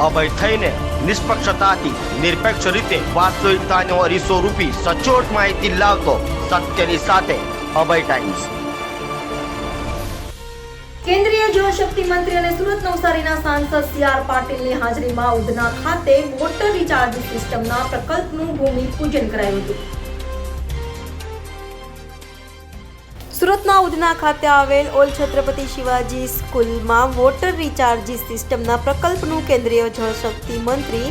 અભય થઈને નિષ્પક્ષતાથી નિરપેક્ષ રીતે વાસ્તવિકતાનો અરીસો રૂપી સચોટ માહિતી લાવતો સત્યની સાથે અભય ટાઈમ્સ। કેન્દ્રીય જળશક્તિ મંત્રી અને સુરત નવસારીના સાંસદ સી.આર. પાટીલની હાજરીમાં ઉધના ખાતે વોટર રિચાર્જ સિસ્ટમના પ્રકલ્પનું ભૂમિપૂજન કરાયું હતું। સુરતના ઉધના ખાતે આવેલ ઓલ છત્રપતિ શિવાજી સ્કૂલમાં વોટર રિચાર્જ સિસ્ટમના પ્રકલ્પનું કેન્દ્રીય જળશક્તિ મંત્રી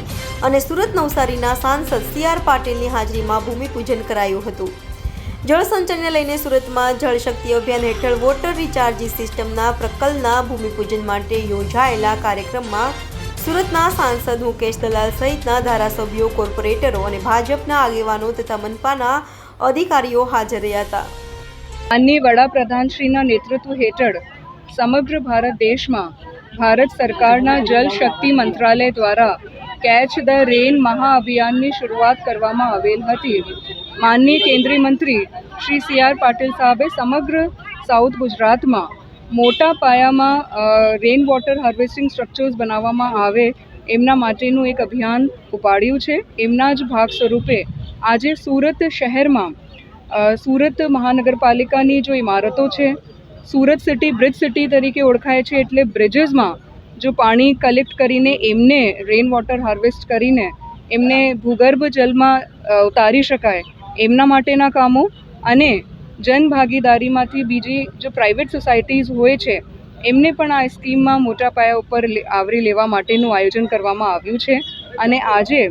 અને સુરત નવસારીના સાંસદ સી.આર. પાટીલની હાજરીમાં ભૂમિપૂજન કરાયું હતું। જળસંચયને લઈને સુરતમાં જળશક્તિ અભિયાન હેઠળ વોટર રિચાર્જ સિસ્ટમના પ્રકલ્પના ભૂમિપૂજન માટે યોજાયેલા કાર્યક્રમમાં સુરતના સાંસદ મુકેશ દલાલ સહિતના ધારાસભ્યો, કોર્પોરેટરો અને ભાજપના આગેવાનો તથા મનપાના અધિકારીઓ હાજર રહ્યા હતા। માનનીય વડાપ્રધાનશ્રીના નેતૃત્વ હેઠળ સમગ્ર ભારત દેશમાં ભારત સરકારના જલ શક્તિ મંત્રાલય દ્વારા કેચ ધ રેન મહાઅભિયાનની શરૂઆત કરવામાં આવેલ હતી। માનનીય કેન્દ્રીય મંત્રી શ્રી સી.આર. પાટીલ સાહેબે સમગ્ર સાઉથ ગુજરાતમાં મોટા પાયામાં રેન વોટર હાર્વેસ્ટિંગ સ્ટ્રક્ચર્સ બનાવવામાં આવે એમના માટેનું એક અભિયાન ઉપાડ્યું છે। એમના જ ભાગ સ્વરૂપે આજે સુરત શહેરમાં સુરત મહાનગરપાલિકાની જો ઇમારતો છે, સુરત સિટી બ્રિજ સિટી તરીકે ઓળખાય છે, એટલે બ્રિજીસમાં જો પાણી કલેક્ટ કરીને એમને રેન વોટર હાર્વેસ્ટ કરીને એમને ભૂગર્ભ જલમાં ઉતારી શકાય એમના માટેના કામો અને જનભાગીદારીમાંથી બીજી જો પ્રાઇવેટ સોસાયટીઝ હોય છે એમને પણ આ સ્કીમમાં મોટા પાયા ઉપર આવરી લેવા માટેનું આયોજન કરવામાં આવ્યું છે। અને આજે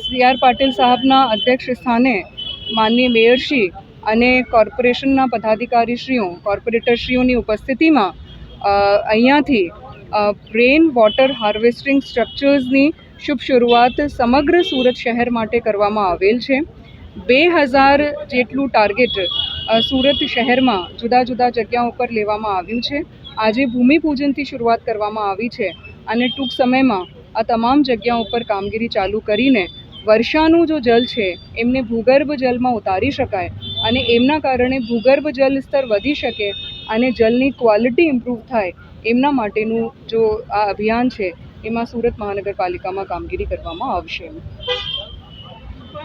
સી.આર. પાટીલ સાહેબના અધ્યક્ષ સ્થાને માનનીય મેયરશ્રી અને કોર્પોરેશનના પદાધિકારીશ્રીઓ, કોર્પોરેટરશ્રીઓની ઉપસ્થિતિમાં અહીંયાથી રેન વોટર હાર્વેસ્ટિંગ સ્ટ્રક્ચર્સની શુભ શરૂઆત સમગ્ર સુરત શહેર માટે કરવામાં આવેલ છે। 2000 જેટલું ટાર્ગેટ સુરત શહેરમાં જુદા જુદા જગ્યાઓ ઉપર લેવામાં આવ્યું છે। આજે ભૂમિપૂજનથી શરૂઆત કરવામાં આવી છે અને ટૂંક સમયમાં આ તમામ જગ્યાઓ ઉપર કામગીરી ચાલુ કરીને વર્ષાનું જો જલ છે એમને ભૂગર્ભ જલમાં ઉતારી શકાય અને એમના કારણે ભૂગર્ભ જલ સ્તર વધી શકે અને જલની ક્વોલિટી ઇમ્પ્રૂવ થાય એમના માટેનું જો આ અભિયાન છે એમાં સુરત મહાનગરપાલિકામાં કામગીરી કરવામાં આવશે।